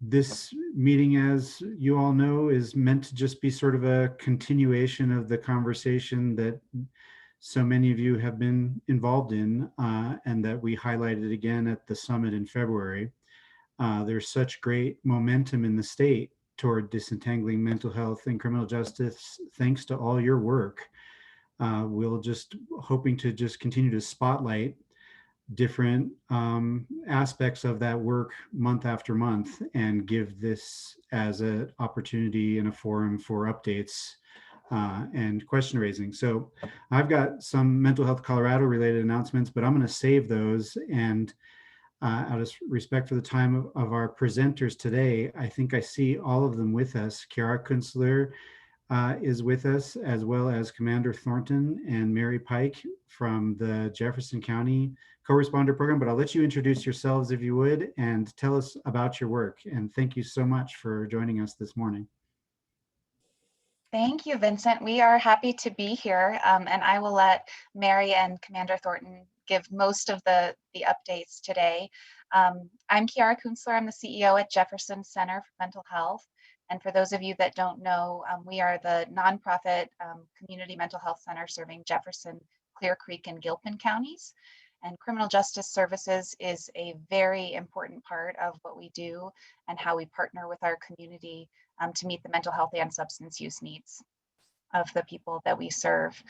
This meeting, as you all know, is meant to just be sort of a continuation of the conversation that so many of you have been involved in, and that we highlighted again at the summit in February. There's such great momentum in the state toward disentangling mental health and criminal justice, thanks to all your work. We'll just hoping to just continue to spotlight different aspects of that work month after month and give this as an opportunity and a forum for updates and question raising. So I've got some Mental Health Colorado related announcements, but I'm going to save those. And out of respect for the time of our presenters today, I think I see all of them with us. Kiara Kuenzler is with us, as well as Commander Thornton and Mary Pike from the Jefferson County CoResponder Program. But I'll let you introduce yourselves if you would, and tell us about your work. And thank you so much for joining us this morning. Thank you, Vincent. We are happy to be here, and I will let Mary and Commander Thornton give most of the updates today. I'm Kiara Kuenzler. I'm the CEO at Jefferson Center for Mental Health. And for those of you that don't know, we are the nonprofit community mental health center serving Jefferson, Clear Creek, and Gilpin counties. And criminal justice services is a very important part of what we do and how we partner with our community to meet the mental health and substance use needs of the people that we serve.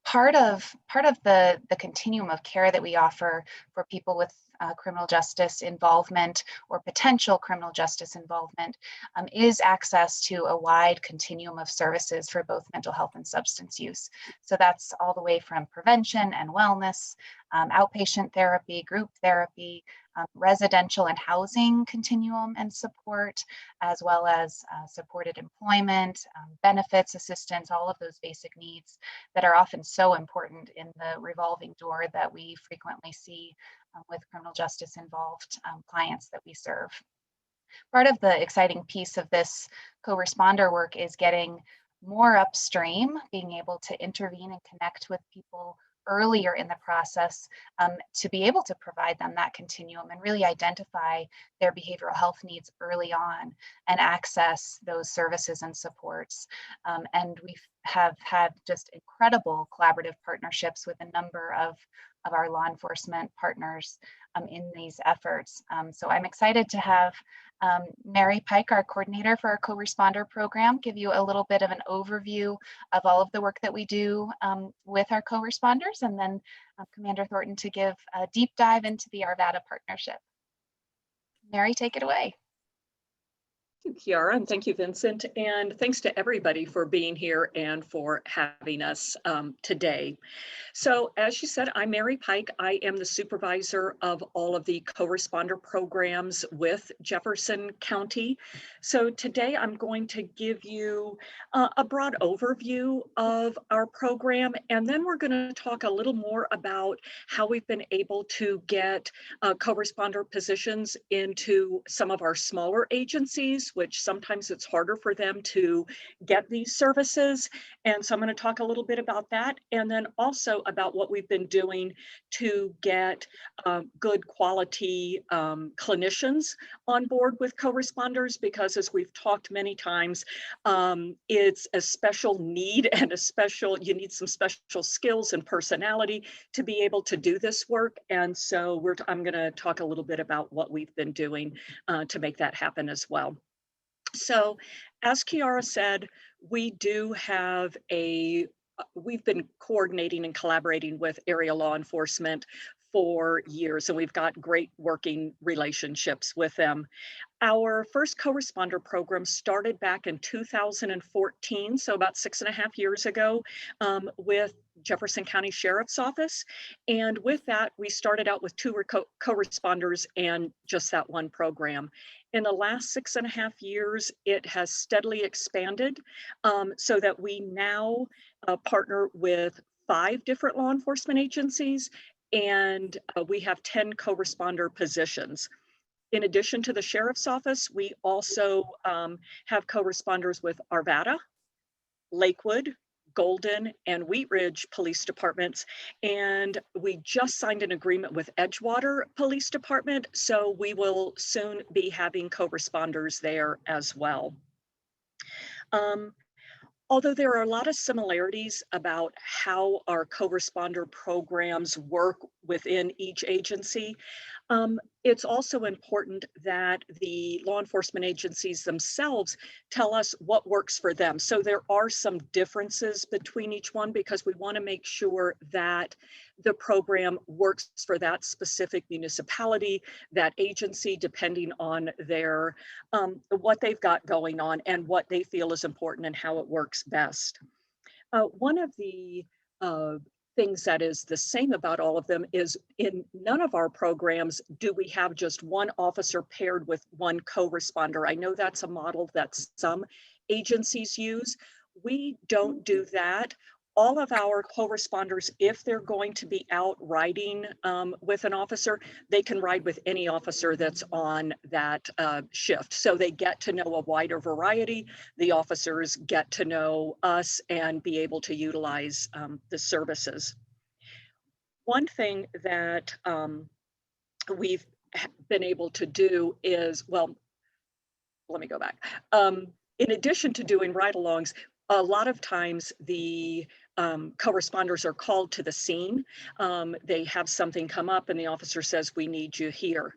Part of the continuum of care that we offer for people with criminal justice involvement or potential criminal justice involvement is access to a wide continuum of services for both mental health and substance use. So that's all the way from prevention and wellness, outpatient therapy, group therapy, residential and housing continuum and support, as well as supported employment, benefits, assistance, all of those basic needs that are often so important in the revolving door that we frequently see with criminal justice involved clients that we serve. Part of the exciting piece of this co-responder work is getting more upstream, being able to intervene and connect with people earlier in the process to be able to provide them that continuum and really identify their behavioral health needs early on and access those services and supports. And we have had just incredible collaborative partnerships with a number of our law enforcement partners in these efforts. So I'm excited to have Mary Pike, our coordinator for our co-responder program, give you a little bit of an overview of all of the work that we do with our co-responders, and then Commander Thornton to give a deep dive into the Arvada partnership. Mary, take it away. Thank you, Kiara, and thank you, Vincent, and thanks to everybody for being here and for having us today. So, as you said, I'm Mary Pike. I am the supervisor of all of the co-responder programs with Jefferson County. So today I'm going to give you a broad overview of our program, and then we're going to talk a little more about how we've been able to get co-responder positions into some of our smaller agencies, which sometimes it's harder for them to get these services. And so I'm going to talk a little bit about that, and then also about what we've been doing to get good quality clinicians on board with co-responders, because as we've talked many times, it's a special need and you need some special skills and personality to be able to do this work. And so I'm going to talk a little bit about what we've been doing to make that happen as well. So as Kiara said, we do have we've been coordinating and collaborating with area law enforcement for years, and we've got great working relationships with them. Our first co-responder program started back in 2014, so about 6.5 years ago, with Jefferson County Sheriff's Office. And with that, we started out with 2 co-responders and just that one program. In the last 6.5 years, it has steadily expanded so that we now partner with 5 different law enforcement agencies, and we have 10 co-responder positions. In addition to the Sheriff's Office, we also have co-responders with Arvada, Lakewood, Golden and Wheat Ridge Police Departments, and we just signed an agreement with Edgewater Police Department, so we will soon be having co-responders there as well. Although there are a lot of similarities about how our co-responder programs work within each agency, it's also important that the law enforcement agencies themselves tell us what works for them. So there are some differences between each one because we want to make sure that the program works for that specific municipality, that agency, depending on their what they've got going on and what they feel is important and how it works best. One of the things that is the same about all of them is in none of our programs do we have just one officer paired with one co-responder. I know that's a model that some agencies use. We don't do that. All of our co-responders, if they're going to be out riding with an officer, they can ride with any officer that's on that shift. So they get to know a wider variety. The officers get to know us and be able to utilize the services. One thing that we've been able to do is, well, let me go back. In addition to doing ride-alongs, a lot of times the co-responders are called to the scene. They have something come up and the officer says, "We need you here."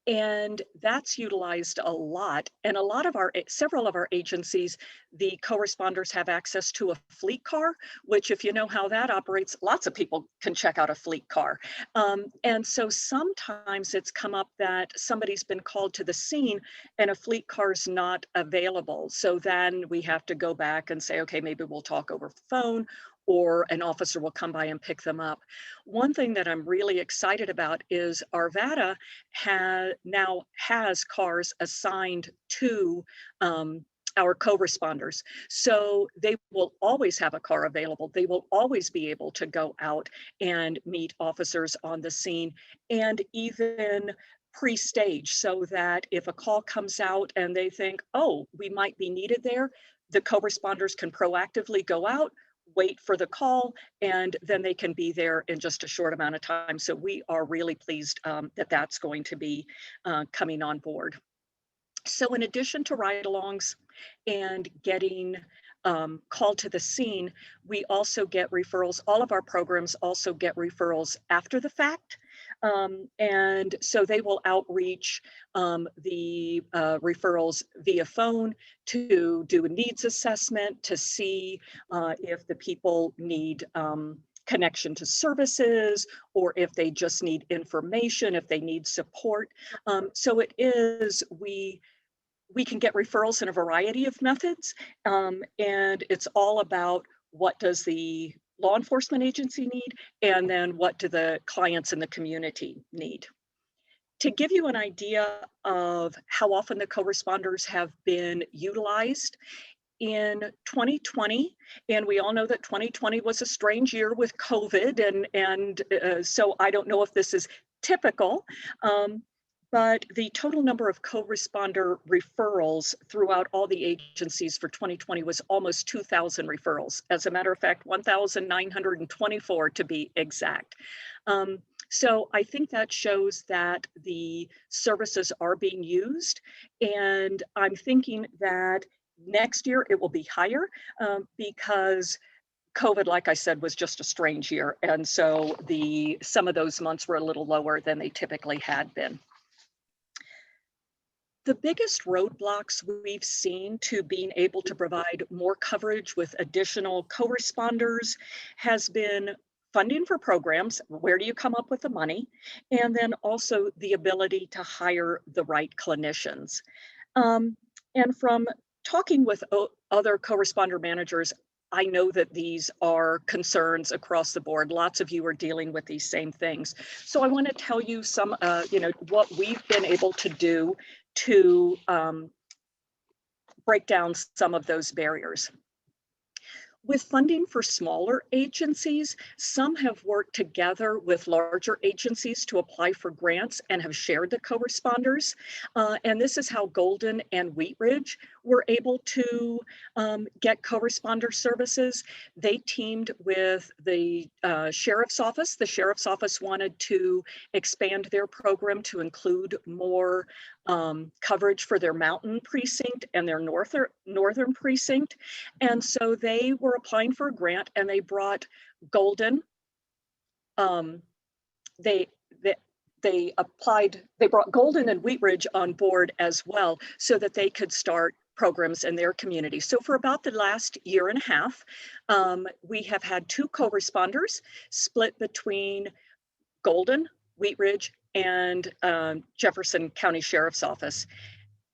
And that's utilized a lot. And a lot of several of our agencies, the co-responders have access to a fleet car, which if you know how that operates, lots of people can check out a fleet car. And so sometimes it's come up that somebody's been called to the scene and a fleet car's not available. So then we have to go back and say, okay, maybe we'll talk over the phone, or an officer will come by and pick them up. One thing that I'm really excited about is Arvada now has cars assigned to our co-responders. So they will always have a car available. They will always be able to go out and meet officers on the scene and even pre-stage, so that if a call comes out and they think, oh, we might be needed there, the co-responders can proactively go out, wait for the call, and then they can be there in just a short amount of time. So we are really pleased that that's going to be coming on board. So in addition to ride-alongs and getting called to the scene, we also get referrals. All of our programs also get referrals after the fact. And so they will outreach the referrals via phone to do a needs assessment, to see if the people need connection to services, or if they just need information, if they need support. So it is, we can get referrals in a variety of methods, and it's all about what does the law enforcement agency need, and then what do the clients in the community need. To give you an idea of how often the co-responders have been utilized, in 2020, and we all know that 2020 was a strange year with COVID, and so I don't know if this is typical, but the total number of co-responder referrals throughout all the agencies for 2020 was almost 2,000 referrals. As a matter of fact, 1,924 to be exact. So I think that shows that the services are being used, and I'm thinking that next year it will be higher because COVID, like I said, was just a strange year. And so some of those months were a little lower than they typically had been. The biggest roadblocks we've seen to being able to provide more coverage with additional co-responders has been funding for programs. Where do you come up with the money? And then also the ability to hire the right clinicians. And from talking with other co-responder managers, I know that these are concerns across the board. Lots of you are dealing with these same things. So I want to tell you some, what we've been able to do to break down some of those barriers. With funding for smaller agencies, some have worked together with larger agencies to apply for grants and have shared the co-responders. And this is how Golden and Wheat Ridge were able to get co-responder services. They teamed with the sheriff's office. The sheriff's office wanted to expand their program to include more coverage for their mountain precinct and their northern precinct. And so they were applying for a grant, and they brought Golden. They brought Golden and Wheat Ridge on board as well, so that they could start programs in their community. So for about the last year and a half, we have had 2 co-responders split between Golden, Wheat Ridge, and Jefferson County Sheriff's Office.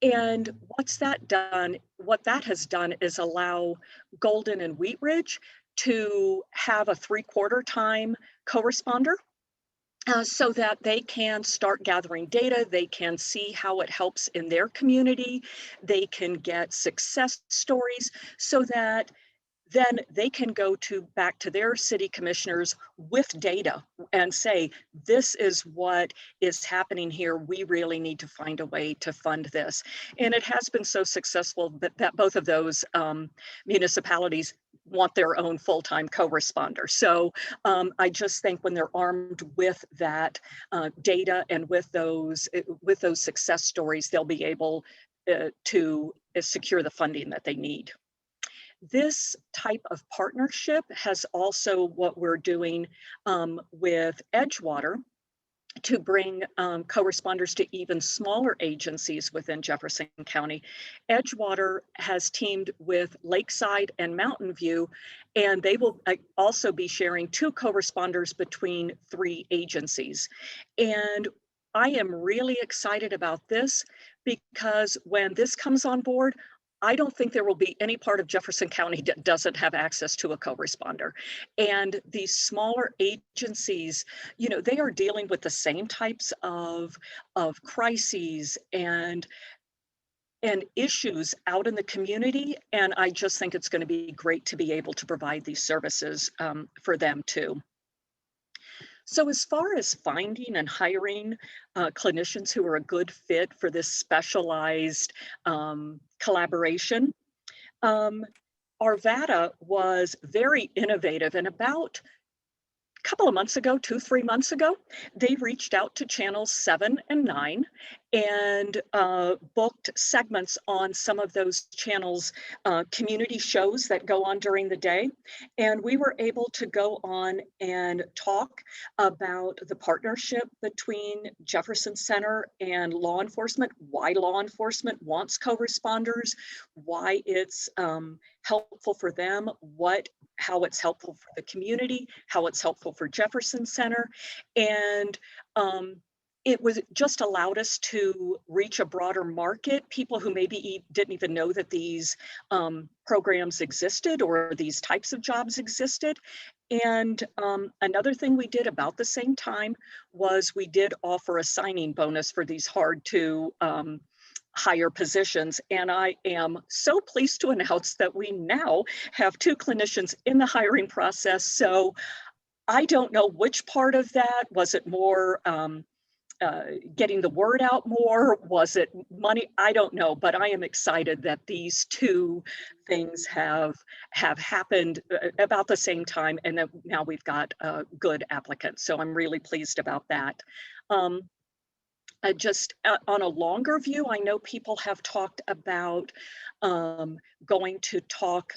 And what that has done is allow Golden and Wheat Ridge to have a 3/4 time co-responder, so that they can start gathering data, they can see how it helps in their community, they can get success stories, so that then they can go back to their city commissioners with data and say, this is what is happening here. We really need to find a way to fund this. And it has been so successful that both of those municipalities want their own full-time co-responder. So I just think when they're armed with that data and with those success stories, they'll be able to secure the funding that they need. This type of partnership has also what we're doing with Edgewater to bring co-responders to even smaller agencies within Jefferson County. Edgewater has teamed with Lakeside and Mountain View, and they will also be sharing 2 co-responders between 3 agencies. And I am really excited about this, because when this comes on board, I don't think there will be any part of Jefferson County that doesn't have access to a co-responder. And these smaller agencies, you know, they are dealing with the same types of crises and issues out in the community. And I just think it's going to be great to be able to provide these services for them too. So as far as finding and hiring clinicians who are a good fit for this specialized collaboration, Arvada was very innovative, and about a couple of months ago, 2-3 months ago, they reached out to channels 7 and 9 and booked segments on some of those channels, community shows that go on during the day. And we were able to go on and talk about the partnership between Jefferson Center and law enforcement, why law enforcement wants co-responders, why it's helpful for them, how it's helpful for the community, how it's helpful for Jefferson Center. And it was just allowed us to reach a broader market, people who maybe didn't even know that these programs existed or these types of jobs existed. And another thing we did about the same time was we did offer a signing bonus for these hard to hire positions. And I am so pleased to announce that we now have 2 clinicians in the hiring process. So I don't know which part of that, was it more getting the word out more? Was it money? I don't know, but I am excited that these 2 things have happened about the same time, and that now we've got good applicants. So I'm really pleased about that. Just on a longer view, I know people have talked about going to talk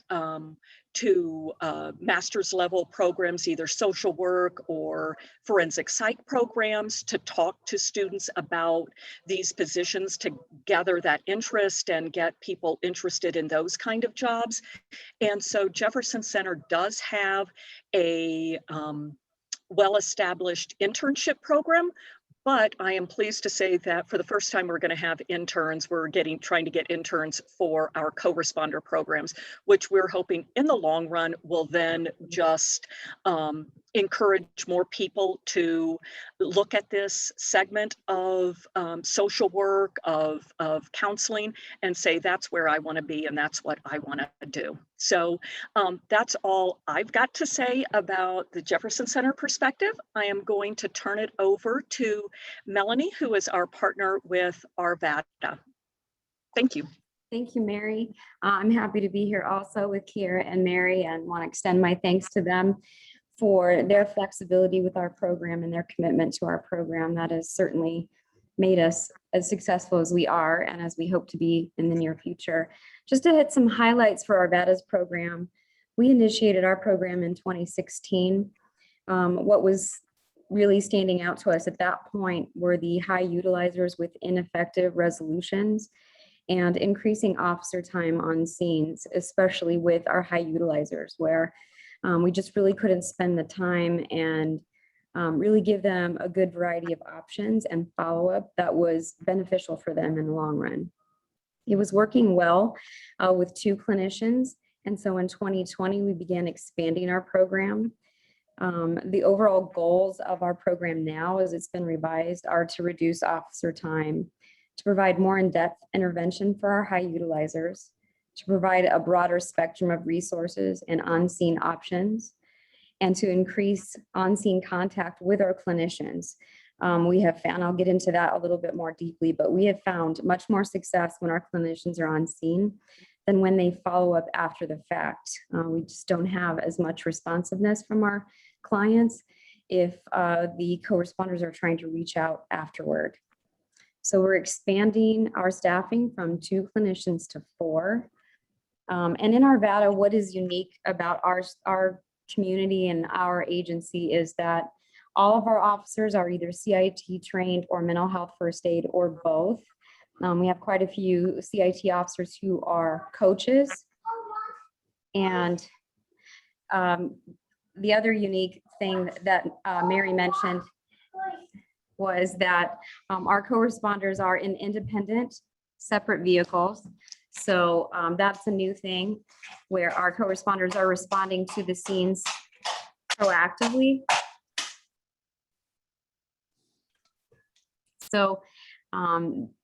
to master's level programs, either social work or forensic psych programs, to talk to students about these positions, to gather that interest and get people interested in those kind of jobs. And so Jefferson Center does have a well-established internship program. But I am pleased to say that for the first time, we're going to have interns. We're trying to get interns for our co-responder programs, which we're hoping in the long run will then just encourage more people to look at this segment of social work, of counseling, and say, that's where I want to be and that's what I want to do. So that's all I've got to say about the Jefferson Center perspective. I am going to turn it over to Melanie, who is our partner with Arvada. Thank you. Thank you, Mary. I'm happy to be here also with Kiara and Mary, and want to extend my thanks to them for their flexibility with our program and their commitment to our program. That has certainly made us as successful as we are and as we hope to be in the near future. Just to hit some highlights for our Vettas program, we initiated our program in 2016. What was really standing out to us at that point were the high utilizers with ineffective resolutions and increasing officer time on scenes, especially with our high utilizers, where we just really couldn't spend the time and really give them a good variety of options and follow-up that was beneficial for them in the long run. It was working well with 2 clinicians. And so in 2020, we began expanding our program. The overall goals of our program now, as it's been revised, are to reduce officer time, to provide more in-depth intervention for our high utilizers, to provide a broader spectrum of resources and on-scene options, and to increase on-scene contact with our clinicians. We have found, I'll get into that a little bit more deeply, but we have found much more success when our clinicians are on scene than when they follow up after the fact. We just don't have as much responsiveness from our clients if the co-responders are trying to reach out afterward. So we're expanding our staffing from 2 clinicians to 4. And in Arvada, what is unique about our community and our agency is that all of our officers are either CIT trained or mental health first aid or both. We have quite a few CIT officers who are coaches. And the other unique thing that Mary mentioned was that our co-responders are in independent, separate vehicles. So that's a new thing where our co-responders are responding to the scenes proactively. So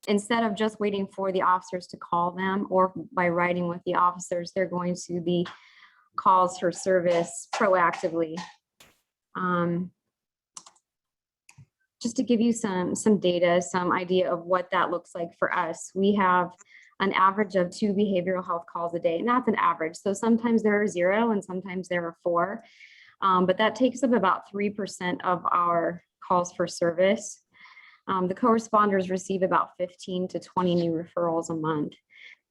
instead of just waiting for the officers to call them or by riding with the officers, they're going to the calls for service proactively. Just to give you some data, some idea of what that looks like for us, we have an average of 2 behavioral health calls a day, and that's an average. So sometimes there are 0 and sometimes there are 4, but that takes up about 3% of our calls for service. The co-responders receive about 15 to 20 new referrals a month,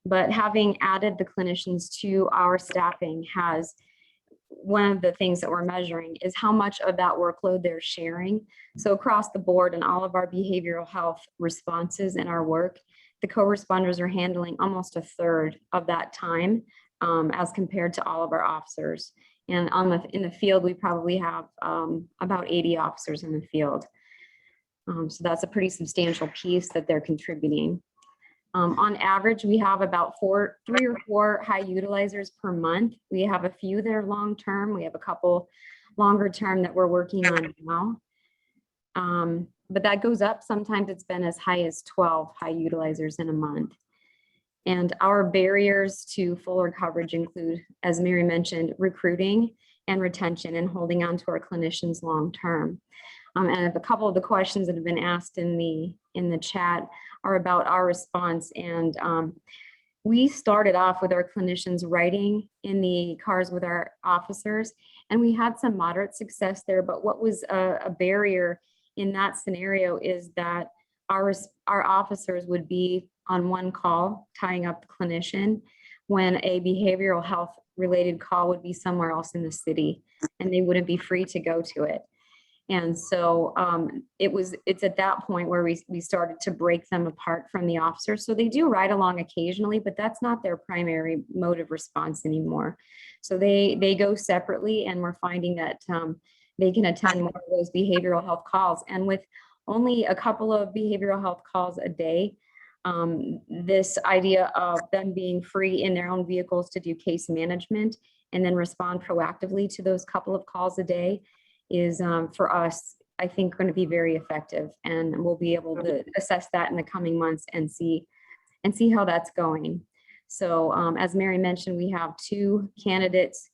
but having added the clinicians to our staffing has, one of the things that we're measuring is how much of that workload they're sharing. So across the board in all of our behavioral health responses in our work, the co-responders are handling almost 1/3 of that time as compared to all of our officers. And in the field, we probably have about 80 officers in the field. So that's a pretty substantial piece that they're contributing. On average, we have about 3 or 4 high utilizers per month. We have a few that are long-term. We have a couple longer term that we're working on now. But that goes up. Sometimes it's been as high as 12 high utilizers in a month. And our barriers to fuller coverage include, as Mary mentioned, recruiting and retention and holding on to our clinicians long-term. And a couple of the questions that have been asked in the chat are about our response. And we started off with our clinicians riding in the cars with our officers, and we had some moderate success there. But what was a barrier in that scenario is that our officers would be on one call tying up the clinician when a behavioral health related call would be somewhere else in the city, and they wouldn't be free to go to it. And so it's at that point where we started to break them apart from the officers. So they do ride along occasionally, but that's not their primary mode of response anymore. So they go separately, and we're finding that they can attend more of those behavioral health calls. And with only a couple of behavioral health calls a day, this idea of them being free in their own vehicles to do case management and then respond proactively to those couple of calls a day is for us, I think, going to be very effective, and we'll be able to assess that in the coming months and see how that's going. So as Mary mentioned, we have 2 candidates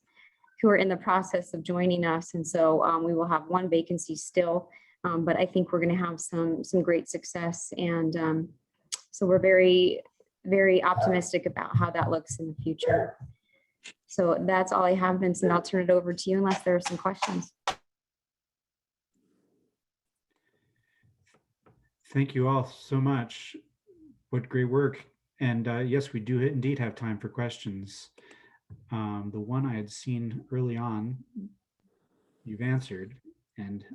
who are in the process of joining us, and so we will have 1 vacancy still, but I think we're going to have some great success, and so we're very very optimistic about how that looks in the future. So that's all I have, Vincent. I'll turn it over to you unless there are some questions. Thank you all so much. What great work. And yes, we do indeed have time for questions. The one I had seen early on, you've answered, and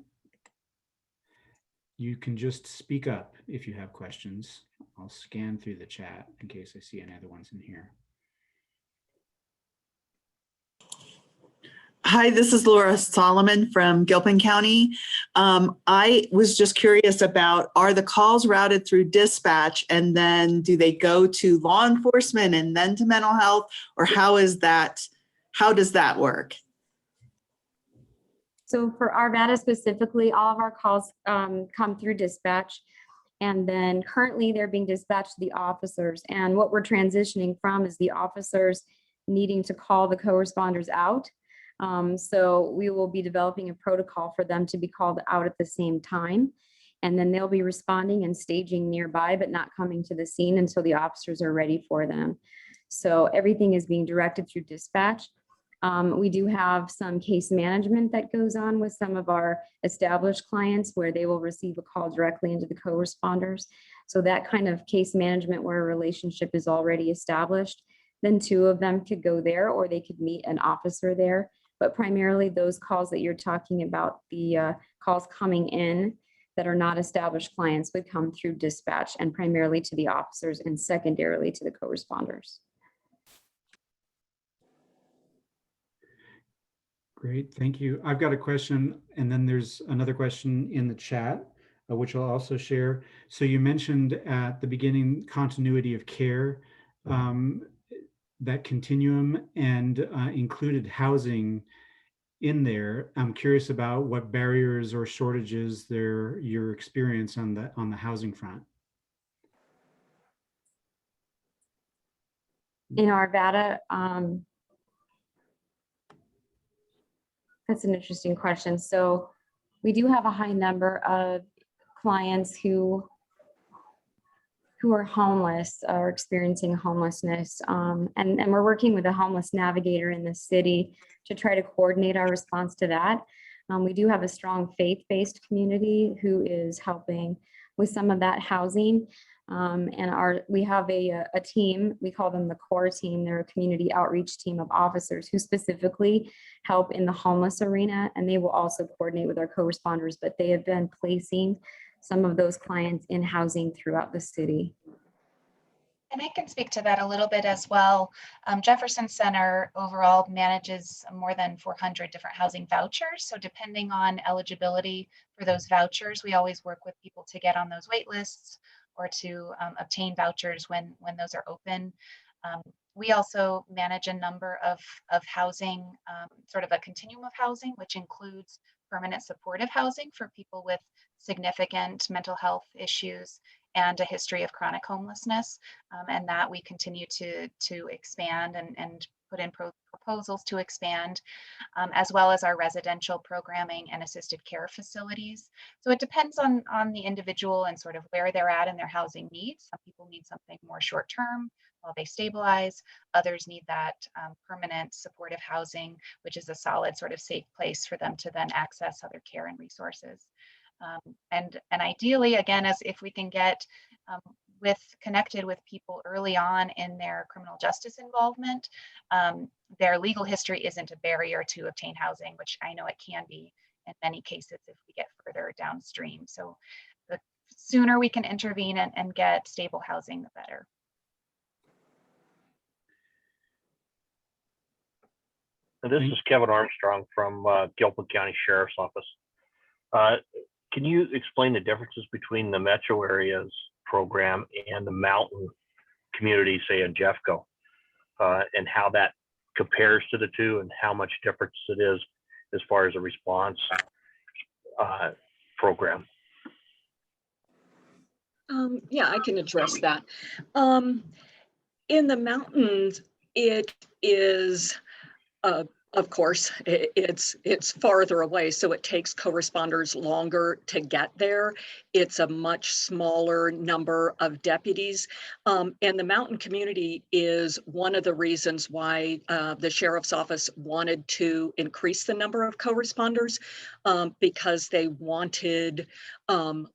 you can just speak up if you have questions. I'll scan through the chat in case I see any other ones in here. Hi, this is Laura Solomon from Gilpin County. I was just curious about, are the calls routed through dispatch and then do they go to law enforcement and then to mental health, or how does that work? So for Arvada specifically, all of our calls come through dispatch, and then currently they're being dispatched to the officers. And what we're transitioning from is the officers needing to call the co-responders out. So we will be developing a protocol for them to be called out at the same time. And then they'll be responding and staging nearby, but not coming to the scene until the officers are ready for them. So everything is being directed through dispatch. We do have some case management that goes on with some of our established clients where they will receive a call directly into the co-responders. So that kind of case management where a relationship is already established, then two of them could go there or they could meet an officer there. But primarily those calls that you're talking about, the calls coming in that are not established clients, would come through dispatch and primarily to the officers and secondarily to the co-responders. Great, thank you. I've got a question, and then there's another question in the chat, which I'll also share. So you mentioned at the beginning continuity of care, that continuum, and included housing in there. I'm curious about what barriers or shortages your experience on the housing front. In Arvada, that's an interesting question. So we do have a high number of clients who are homeless or experiencing homelessness. And we're working with a homeless navigator in the city to try to coordinate our response to that. We do have a strong faith-based community who is helping with some of that housing. We have a team, we call them the CORE team. They're a community outreach team of officers who specifically help in the homeless arena, and they will also coordinate with our co-responders, but they have been placing some of those clients in housing throughout the city. And I can speak to that a little bit as well. Jefferson Center overall manages more than 400 different housing vouchers. So depending on eligibility for those vouchers, we always work with people to get on those wait lists or to obtain vouchers when those are open. We also manage a number of housing, sort of a continuum of housing, which includes permanent supportive housing for people with significant mental health issues and a history of chronic homelessness, and that we continue to expand and put in proposals to expand, as well as our residential programming and assisted care facilities. So it depends on the individual and sort of where they're at in their housing needs. Some people need something more short term while they stabilize. Others need that permanent supportive housing, which is a solid sort of safe place for them to then access other care and resources. And ideally, again, as if we can get connected with people early on in their criminal justice involvement, their legal history isn't a barrier to obtain housing, which I know it can be in many cases if we get further downstream. So the sooner we can intervene and get stable housing, the better. This is Kevin Armstrong from Gilpin County Sheriff's Office. Can you explain the differences between the metro areas program and the mountain community, say in Jeffco, and how that compares to the two and how much difference it is as far as a response program? Yeah, I can address that. In the mountains, it is of course, it's farther away, so it takes co-responders longer to get there. it's a much smaller number of deputies. And the mountain community is one of the reasons why the sheriff's office wanted to increase the number of co-responders, because they wanted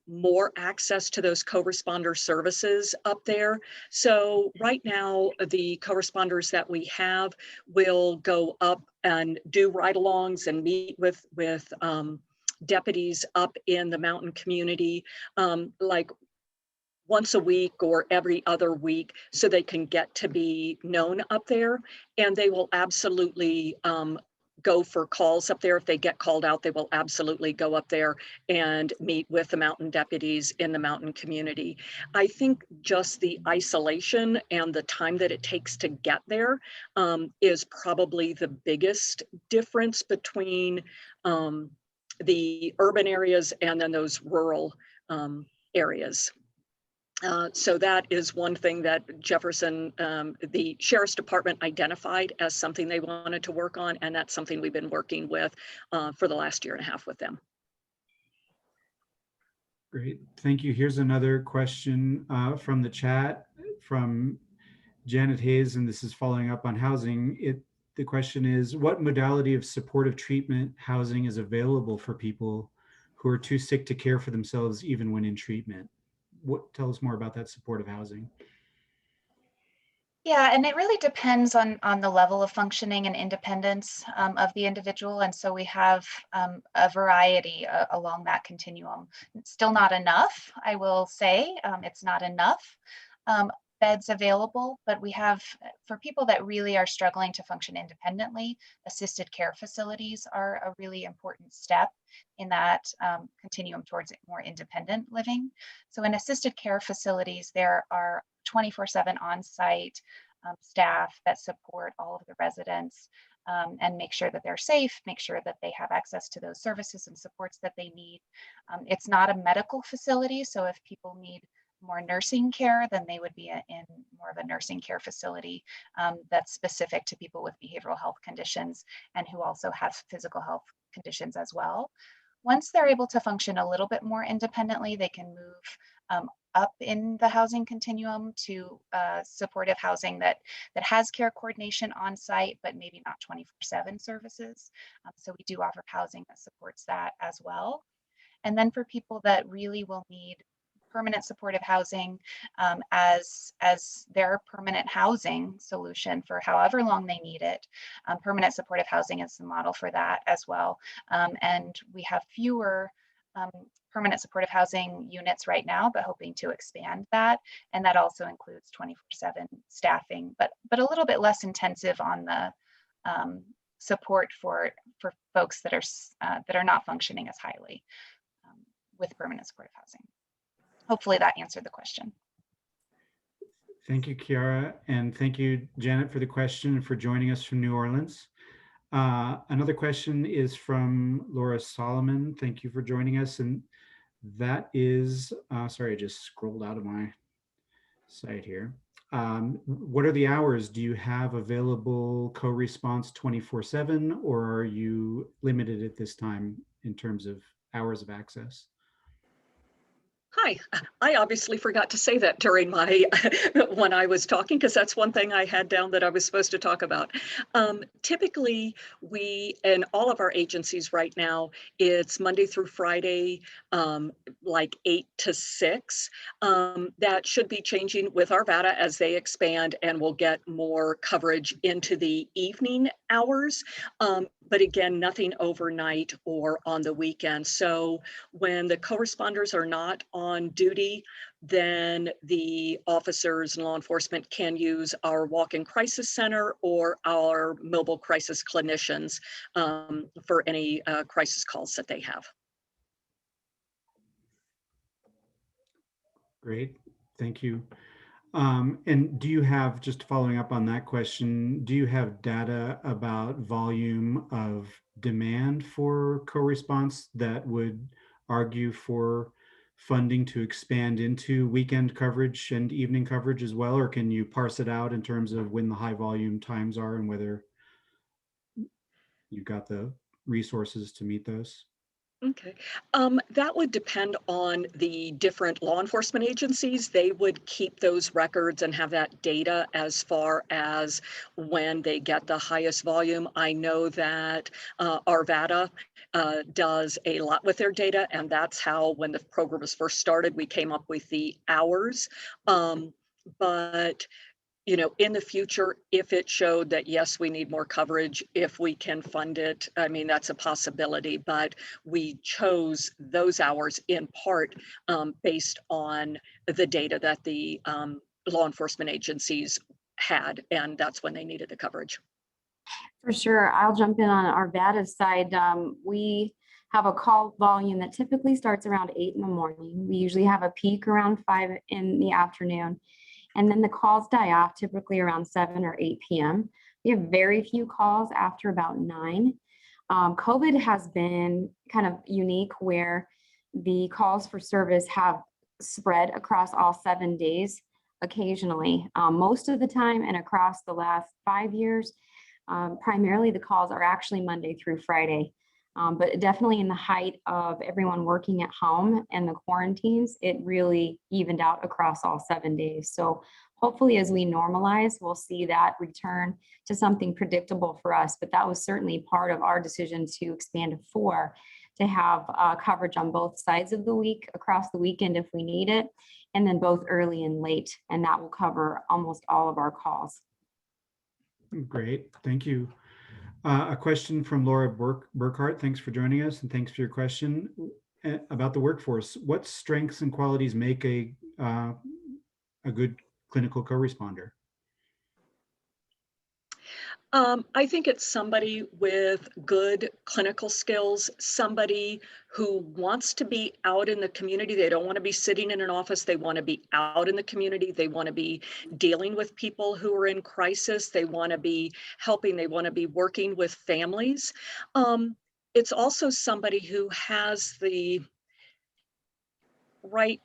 more access to those co-responder services up there. So right now, the co-responders that we have will go up and do ride-alongs and meet with deputies up in the mountain community, like once a week or every other week, so they can get to be known up there. And they will absolutely go for calls up there. If they get called out, they will absolutely go up there and meet with the mountain deputies in the mountain community. I think just the isolation and the time that it takes to get there is probably the biggest difference between the urban areas and then those rural areas. So that is one thing that Jefferson, the Sheriff's Department identified as something they wanted to work on, and that's something we've been working with for the last 1.5 years with them. Great, thank you. Here's another question from the chat from Janet Hayes, and this is following up on housing. The question is, what modality of supportive treatment housing is available for people who are too sick to care for themselves even when in treatment? Tell us more about that supportive housing. Yeah, and it really depends on the level of functioning and independence of the individual. And so we have a variety along that continuum. It's still not enough, I will say. It's not enough beds available, but we have, for people that really are struggling to function independently, assisted care facilities are a really important step in that continuum towards more independent living. So in assisted care facilities, there are 24/7 on-site staff that support all of the residents and make sure that they're safe, make sure that they have access to those services and supports that they need. It's not a medical facility, so if people need more nursing care, then they would be in more of a nursing care facility that's specific to people with behavioral health conditions and who also have physical health conditions as well. Once they're able to function a little bit more independently, they can move up in the housing continuum to supportive housing that has care coordination on site, but maybe not 24/7 services. So we do offer housing that supports that as well. And then for people that really will need permanent supportive housing as their permanent housing solution for however long they need it. Permanent supportive housing is the model for that as well. And we have fewer permanent supportive housing units right now, but hoping to expand that. And that also includes 24/7 staffing, but a little bit less intensive on the support for folks that are not functioning as highly with permanent supportive housing. Hopefully that answered the question. Thank you, Kiara, and thank you, Janet, for the question and for joining us from New Orleans. Another question is from Laura Solomon. Thank you for joining us. And that is, sorry, I just scrolled out of my site here. What are the hours? Do you have available CoResponse 24/7, or are you limited at this time in terms of hours of access? Hi, I obviously forgot to say that during my, when I was talking, because that's one thing I had down that I was supposed to talk about. Typically, we, in all of our agencies right now, it's Monday through Friday, like 8 to 6. That should be changing with Arvada as they expand and we'll get more coverage into the evening hours. But again, nothing overnight or on the weekend. So when the co-responders are not on duty, then the officers and law enforcement can use our walk-in crisis center or our mobile crisis clinicians for any crisis calls that they have. Great, thank you. And do you have, just following up on that question, do you have data about volume of demand for co-response that would argue for funding to expand into weekend coverage and evening coverage as well? Or can you parse it out in terms of when the high volume times are and whether you've got the resources to meet those? Okay. That would depend on the different law enforcement agencies. They would keep those records and have that data as far as when they get the highest volume. I know that Arvada does a lot with their data, and that's how, when the program was first started, we came up with the hours. But you know, in the future, if it showed that, yes, we need more coverage, if we can fund it, I mean, that's a possibility, but we chose those hours in part based on the data that the law enforcement agencies had, and that's when they needed the coverage. For sure. I'll jump in on Arvada's side. We have a call volume that typically starts around 8 in the morning. We usually have a peak around 5 in the afternoon. And then the calls die off typically around 7 or 8 p.m. We have very few calls after about 9. COVID has been kind of unique where the calls for service have spread across all 7 days occasionally. Most of the time and across the last 5 years, primarily the calls are actually Monday through Friday. But definitely in the height of everyone working at home and the quarantines, it really evened out across all 7 days. So hopefully as we normalize, we'll see that return to something predictable for us. But that was certainly part of our decision to expand to 4, to have coverage on both sides of the week, across the weekend if we need it, and then both early and late. And that will cover almost all of our calls. Great, thank you. A question from Laura Burkhart. Thanks for joining us, and thanks for your question about the workforce. What strengths and qualities make a good clinical co-responder? I think it's somebody with good clinical skills, somebody who wants to be out in the community. They don't want to be sitting in an office. They want to be out in the community. They want to be dealing with people who are in crisis. They want to be helping. They want to be working with families. It's also somebody who has the right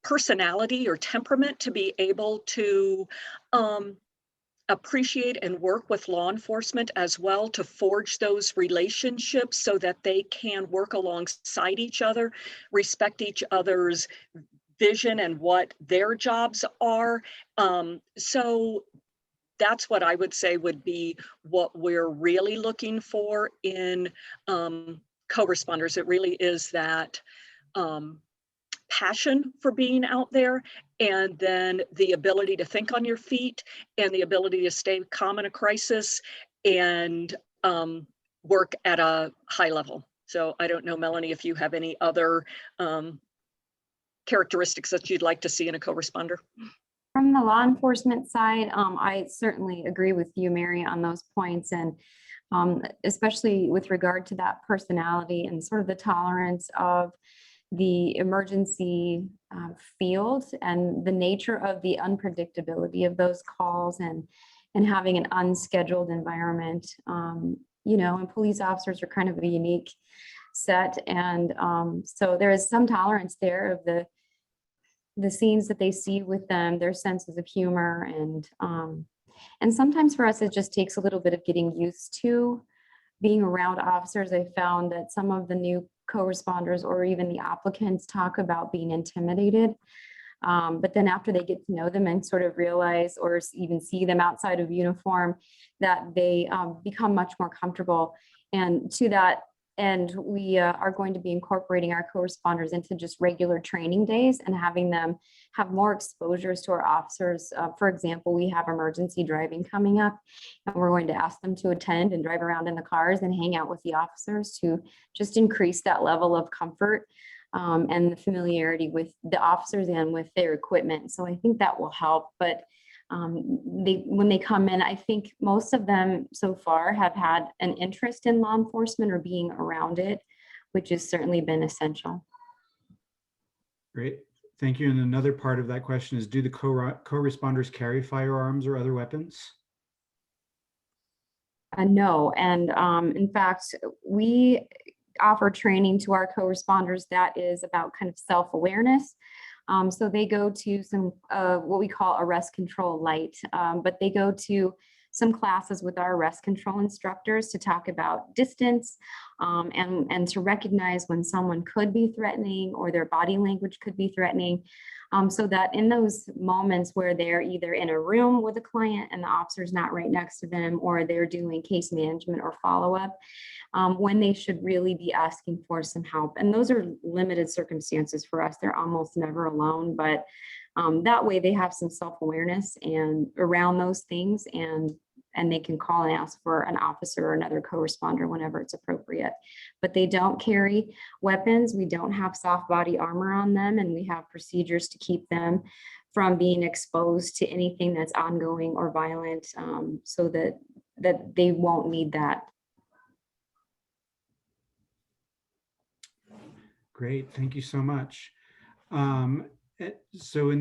personality or temperament to be able to appreciate and work with law enforcement as well, to forge those relationships so that they can work alongside each other, respect each other's vision and what their jobs are. So that's what I would say would be what we're really looking for in co-responders. It really is that passion for being out there, and then the ability to think on your feet, and the ability to stay calm in a crisis, and work at a high level. So I don't know, Melanie, if you have any other characteristics that you'd like to see in a co-responder. From the law enforcement side, I certainly agree with you, Mary, on those points, and especially with regard to that personality and sort of the tolerance of the emergency field and the nature of the unpredictability of those calls, and having an unscheduled environment. You know, and police officers are kind of a unique set, and so there is some tolerance there of the scenes that they see with them, their senses of humor, and sometimes for us it just takes a little bit of getting used to being around officers. I found that some of the new co-responders or even the applicants talk about being intimidated. But then after they get to know them and sort of realize or even see them outside of uniform, that they become much more comfortable. And to that end, we are going to be incorporating our co-responders into just regular training days and having them have more exposures to our officers. For example, we have emergency driving coming up, and we're going to ask them to attend and drive around in the cars and hang out with the officers to just increase that level of comfort and the familiarity with the officers and with their equipment. So I think that will help. But when they come in, I think most of them so far have had an interest in law enforcement or being around it, which has certainly been essential. Great, thank you. And another part of that question is, do the co-responders carry firearms or other weapons? No, and in fact, we offer training to our co-responders that is about kind of self-awareness. So they go to some what we call arrest control light, but they go to some classes with our arrest control instructors to talk about distance, and to recognize when someone could be threatening or their body language could be threatening, so that in those moments where they're either in a room with a client and the officer's not right next to them, or they're doing case management or follow-up, when they should really be asking for some help. And those are limited circumstances for us. They're almost never alone, but that way they have some self-awareness and around those things, and they can call and ask for an officer or another co-responder whenever it's appropriate. But they don't carry weapons. We don't have soft body armor on them, and we have procedures to keep them from being exposed to anything that's ongoing or violent, so that they won't need that. Great, thank you so much. So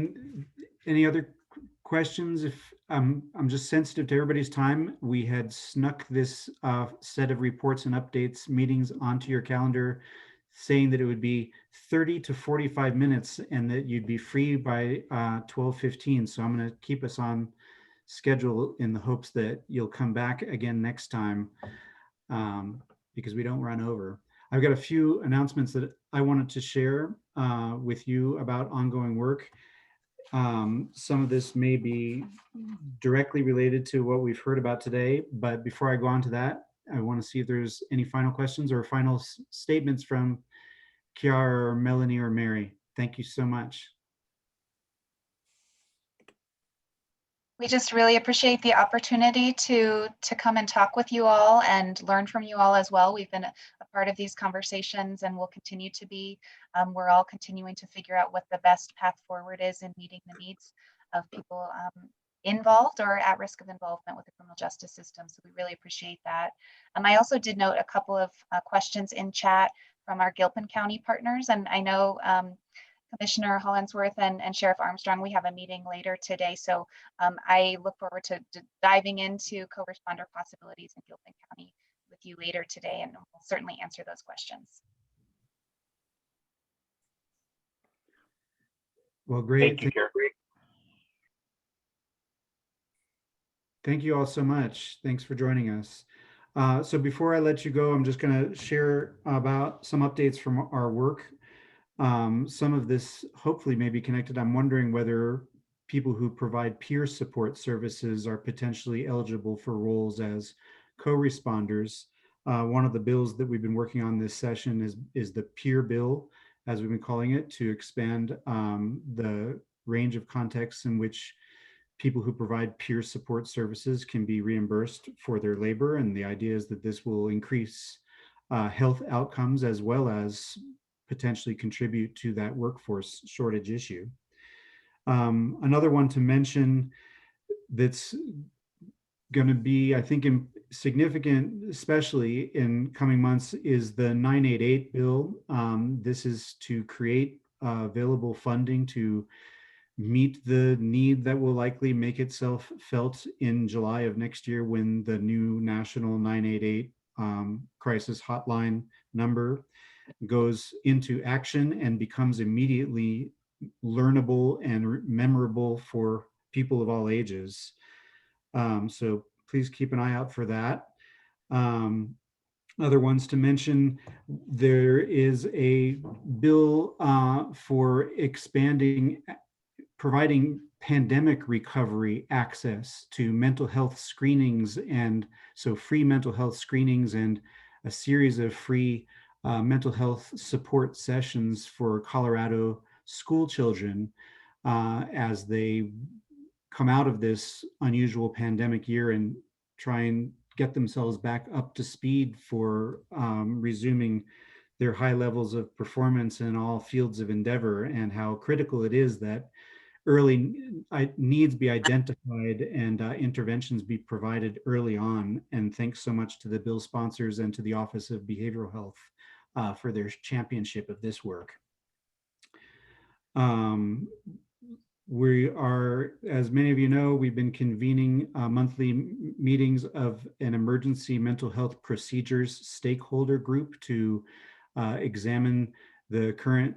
any other questions? If I'm just sensitive to everybody's time. We had snuck this set of reports and updates meetings onto your calendar, saying that it would be 30 to 45 minutes and that you'd be free by 12:15. So I'm going to keep us on schedule in the hopes that you'll come back again next time, because we don't run over. I've got a few announcements that I wanted to share with you about ongoing work. Some of this may be directly related to what we've heard about today, but before I go on to that, I want to see if there's any final questions or final statements from Kiara or Melanie or Mary. Thank you so much. We just really appreciate the opportunity to come and talk with you all and learn from you all as well. We've been a part of these conversations and will continue to be. We're all continuing to figure out what the best path forward is in meeting the needs of people involved or at risk of involvement with the criminal justice system. So we really appreciate that. I also did note a couple of questions in chat from our Gilpin County partners, and I know Commissioner Hollingsworth and Sheriff Armstrong, we have a meeting later today. So I look forward to diving into co-responder possibilities in Gilpin County with you later today, and we'll certainly answer those questions. Well, great. Thank you, Kiara. Thank you all so much. Thanks for joining us. So before I let you go, I'm just going to share about some updates from our work. Some of this hopefully may be connected. I'm wondering whether people who provide peer support services are potentially eligible for roles as co-responders. One of the bills that we've been working on this session is the peer bill, as we've been calling it, to expand the range of contexts in which people who provide peer support services can be reimbursed for their labor. And the idea is that this will increase health outcomes as well as potentially contribute to that workforce shortage issue. Another one to mention that's going to be, I think, significant, especially in coming months, is the 988 bill. This is to create available funding to meet the need that will likely make itself felt in July of next year when the new national 988 crisis hotline number goes into action and becomes immediately learnable and memorable for people of all ages. So please keep an eye out for that. Other ones to mention, there is a bill for providing pandemic recovery access to mental health screenings, and so free mental health screenings and a series of free mental health support sessions for Colorado school children as they come out of this unusual pandemic year and try and get themselves back up to speed for resuming their high levels of performance in all fields of endeavor, and how critical it is that early needs be identified and interventions be provided early on. And thanks so much to the bill sponsors and to the Office of Behavioral Health for their championship of this work. We are, as many of you know, we've been convening monthly meetings of an emergency mental health procedures stakeholder group to examine the current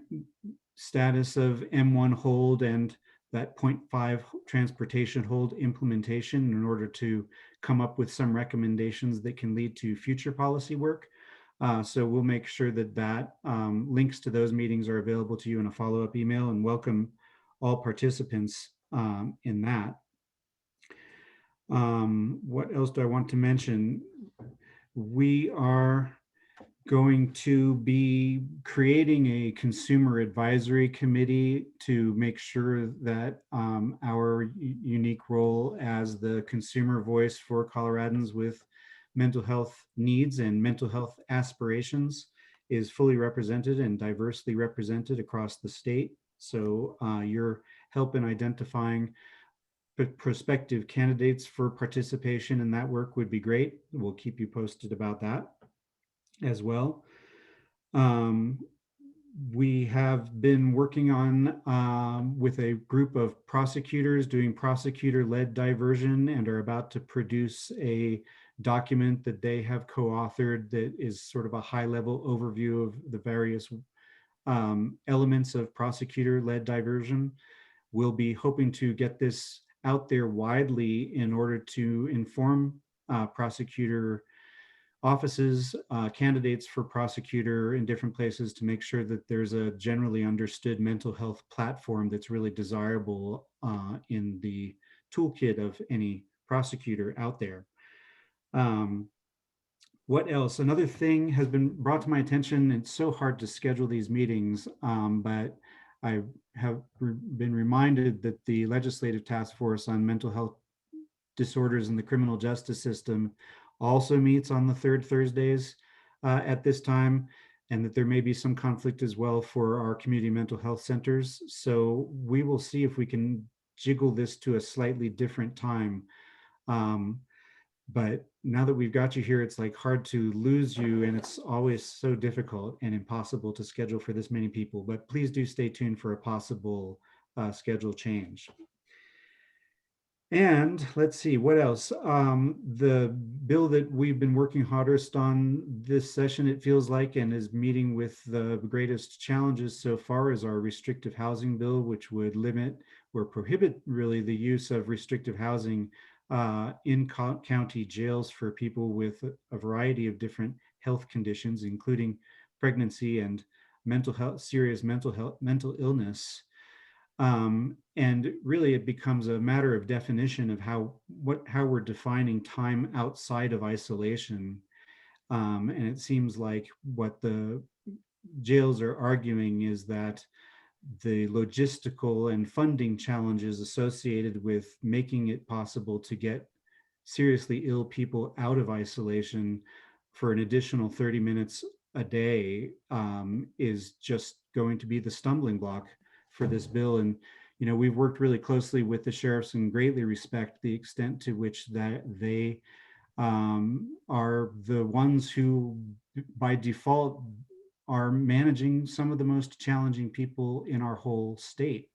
status of M1 hold and that 0.5 transportation hold implementation in order to come up with some recommendations that can lead to future policy work. So we'll make sure that links to those meetings are available to you in a follow-up email, and welcome all participants in that. What else do I want to mention? We are going to be creating a consumer advisory committee to make sure that our unique role as the consumer voice for Coloradans with mental health needs and mental health aspirations is fully represented and diversely represented across the state. So your help in identifying prospective candidates for participation in that work would be great. We'll keep you posted about that as well. We have been working on with a group of prosecutors doing prosecutor-led diversion, and are about to produce a document that they have co-authored that is sort of a high-level overview of the various elements of prosecutor-led diversion. We'll be hoping to get this out there widely in order to inform prosecutor offices, candidates for prosecutor in different places, to make sure that there's a generally understood mental health platform that's really desirable in the toolkit of any prosecutor out there. What else? Another thing has been brought to my attention. It's so hard to schedule these meetings, but I have been reminded that the Legislative Task Force on Mental Health Disorders in the Criminal Justice System also meets on the third Thursdays at this time, and that there may be some conflict as well for our community mental health centers. So we will see if we can jiggle this to a slightly different time. But now that we've got you here, it's like hard to lose you, and it's always so difficult and impossible to schedule for this many people. But please do stay tuned for a possible schedule change. And let's see, what else? The bill that we've been working hardest on this session, it feels like, and is meeting with the greatest challenges so far, is our restrictive housing bill, which would limit or prohibit really the use of restrictive housing in county jails for people with a variety of different health conditions, including pregnancy and mental health, serious mental illness. And really it becomes a matter of definition of how we're defining time outside of isolation. And it seems like what the jails are arguing is that the logistical and funding challenges associated with making it possible to get seriously ill people out of isolation for an additional 30 minutes a day is just going to be the stumbling block for this bill. And you know, we've worked really closely with the sheriffs and greatly respect the extent to which that they are the ones who by default are managing some of the most challenging people in our whole state.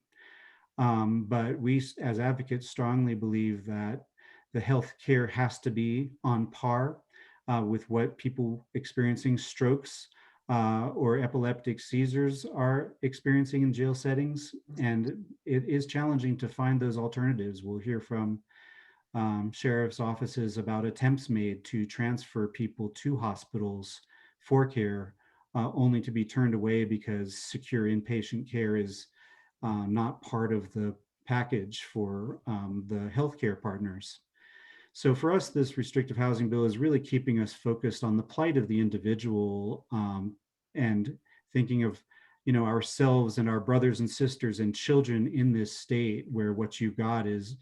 But we as advocates strongly believe that the health care has to be on par with what people experiencing strokes or epileptic seizures are experiencing in jail settings. And it is challenging to find those alternatives. We'll hear from sheriff's offices about attempts made to transfer people to hospitals for care, only to be turned away because secure inpatient care is not part of the package for the healthcare partners. So for us, this restrictive housing bill is really keeping us focused on the plight of the individual and thinking of, you know, ourselves and our brothers and sisters and children in this state where what you've got is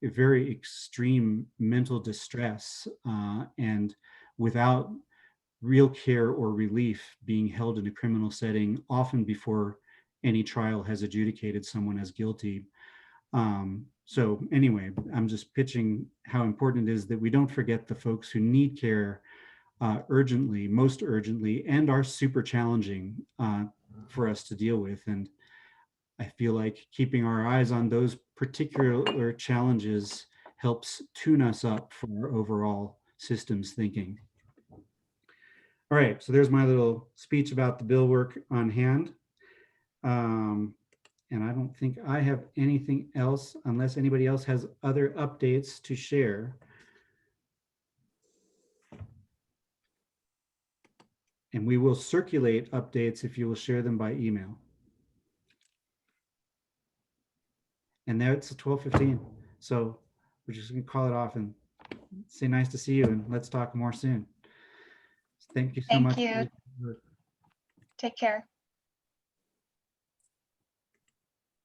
a very extreme mental distress and without real care or relief being held in a criminal setting, often before any trial has adjudicated someone as guilty. So anyway, I'm just pitching how important it is that we don't forget the folks who need care urgently, most urgently, and are super challenging for us to deal with. And I feel like keeping our eyes on those particular challenges helps tune us up for our overall systems thinking. All right, so there's my little speech about the bill work on hand. And I don't think I have anything else unless anybody else has other updates to share. And we will circulate updates if you will share them by email. And now it's 12:15. So we're just gonna call it off and say nice to see you and let's talk more soon. Thank you so Thank much. you. Take care.